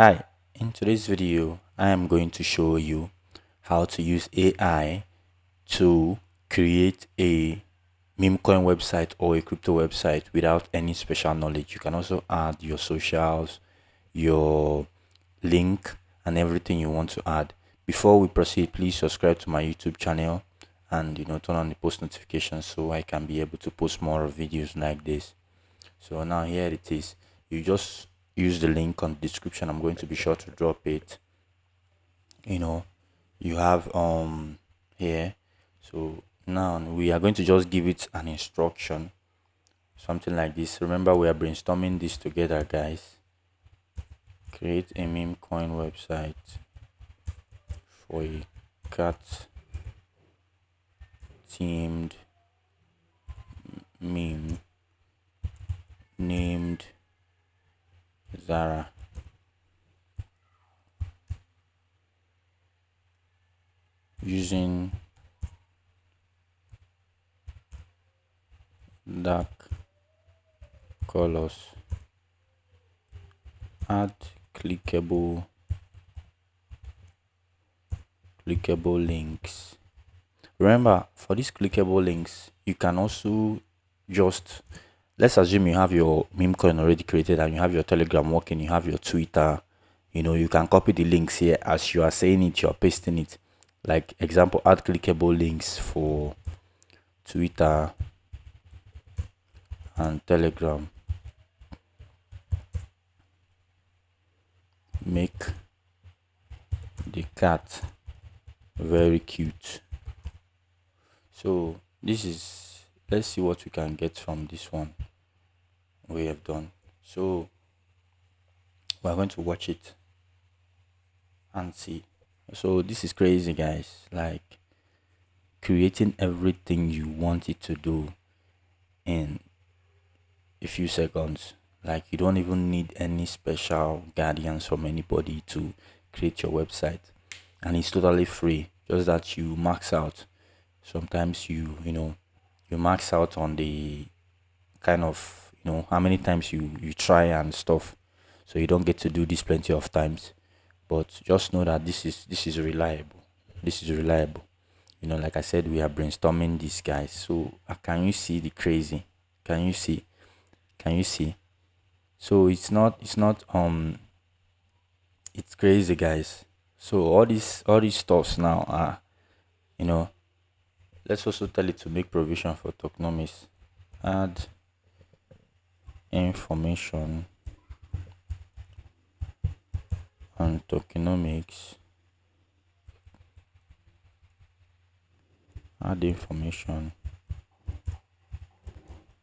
Hi, in today's video, I am going to show you how to use AI to create a memecoin website or a crypto website without any special knowledge. You can also add your socials, your link, and everything you want to add. Before we proceed, please subscribe to my YouTube channel and turn on the post notifications so I can be able to post more videos like this. So now here it is. You just use the link on the description. I'm going to be sure to drop it. You know, you have here. So now we are going to just give it an instruction, something like this. Remember, we are brainstorming this together, guys. Create a meme coin website for a cat themed meme named Zara. Using dark colors. Add clickable links. Remember, for these clickable links, you can also just, let's assume you have your meme coin already created and you have your Telegram working, you have your Twitter. You can copy the links here as you are saying it, you're pasting it. Like example, add clickable links for Twitter and Telegram. Make the cat very cute. So this is, let's see what we can get from this one we have done. So we're going to watch it and see. So this is crazy, guys. Like creating everything you want it to do in a few seconds. Like you don't even need any special guardians from anybody to create your website, and it's totally free. Just that you max out. Sometimes you max out on the kind of how many times you try and stuff, so you don't get to do this plenty of times. But just know that this is reliable. This is reliable. Like I said, we are brainstorming these guys. So can you see the crazy? Can you see? Can you see? So it's crazy, guys. So all these stuffs now are you know let's also tell it to make provision for tokenomics. Add information on tokenomics. Add information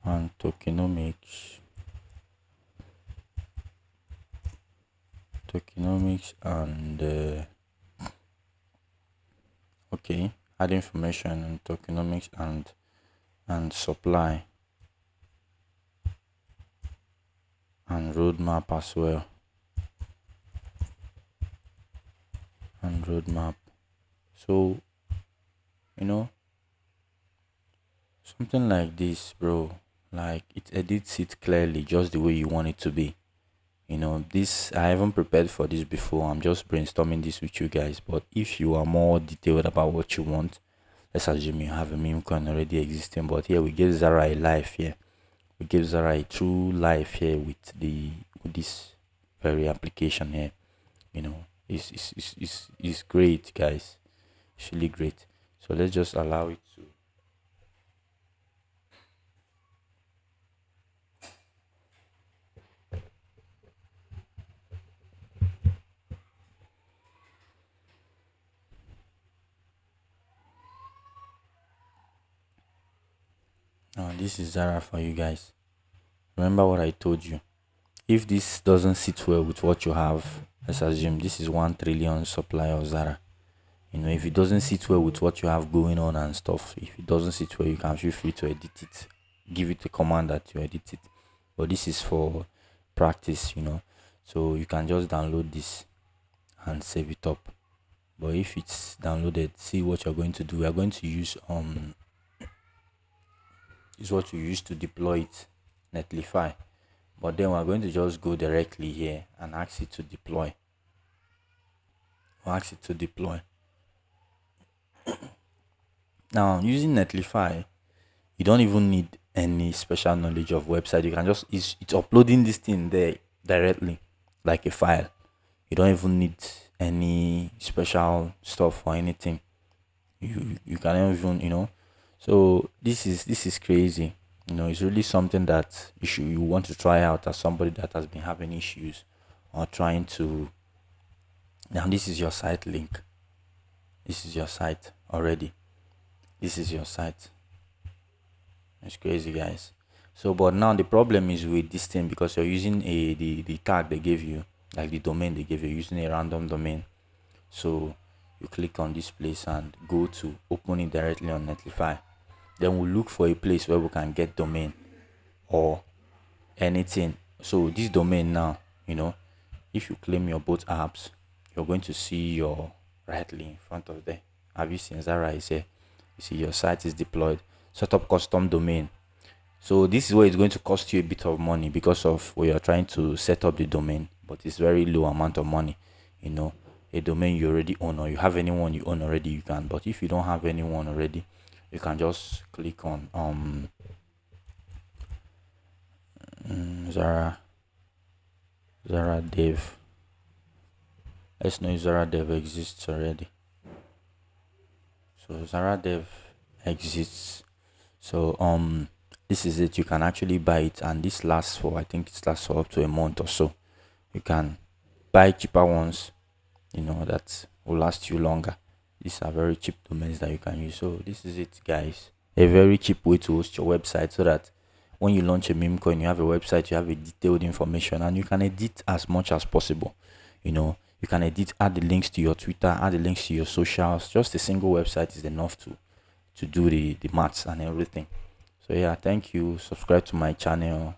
on tokenomics and okay, add information on tokenomics and supply and roadmap as well. And roadmap. So you know something like this, bro. Like it edits it clearly, just the way you want it to be. This I haven't prepared for this before. I'm just brainstorming this with you guys. But if you are more detailed about what you want, let's assume you have a meme coin already existing. But here we give Zara a life here. We give Zara a true life here with this very application here. It's great, guys. It's really great. So let's just allow it to. Now this is Zara for you guys. Remember what I told you. If this doesn't sit well with what you have, let's assume this is 1 trillion supply of Zara. If it doesn't sit well with what you have going on and stuff, if it doesn't sit well, you can feel free to edit it. Give it a command that you edit it. But this is for practice. So you can just download this and save it up. But if it's downloaded, see what you're going to do. We are going to use is what you use to deploy it, Netlify. But then we're going to just go directly here and ask it to deploy. or ask it to deploy. Now using Netlify, you don't even need any special knowledge of website. You can just it's uploading this thing there directly like a file. You don't even need any special stuff or anything. You can even, so this is crazy. It's really something that you want to try out as somebody that has been having issues or trying to. Now this is your site link. This is your site already. This is your site. It's crazy, guys. So, but now the problem is with this thing, because you're using the tag they gave you, like the domain they gave you, using a random domain. So you click on this place and go to open it directly on Netlify. Then we'll look for a place where we can get domain or anything. So this domain now, if you claim your both apps, you're going to see your rightly in front of there. Have you seen Zara is here? You see your site is deployed. Set up custom domain. So this is where it's going to cost you a bit of money because of where you're trying to set up the domain, but it's very low amount of money. A domain you already own, or you have anyone you own already, you can. But if you don't have anyone already, you can just click on Zara Dev. Let's know if Zara Dev exists already. So Zara Dev exists. So this is it. You can actually buy it, and this lasts for, I think it lasts for up to a month or so. You can buy cheaper ones, that will last you longer. These are very cheap domains that you can use. So this is it, guys. A very cheap way to host your website, so that when you launch a meme coin, you have a website, you have a detailed information, and you can edit as much as possible. You can edit, add the links to your Twitter, add the links to your socials. Just a single website is enough to do the maths and everything. So yeah, thank you. Subscribe to my channel.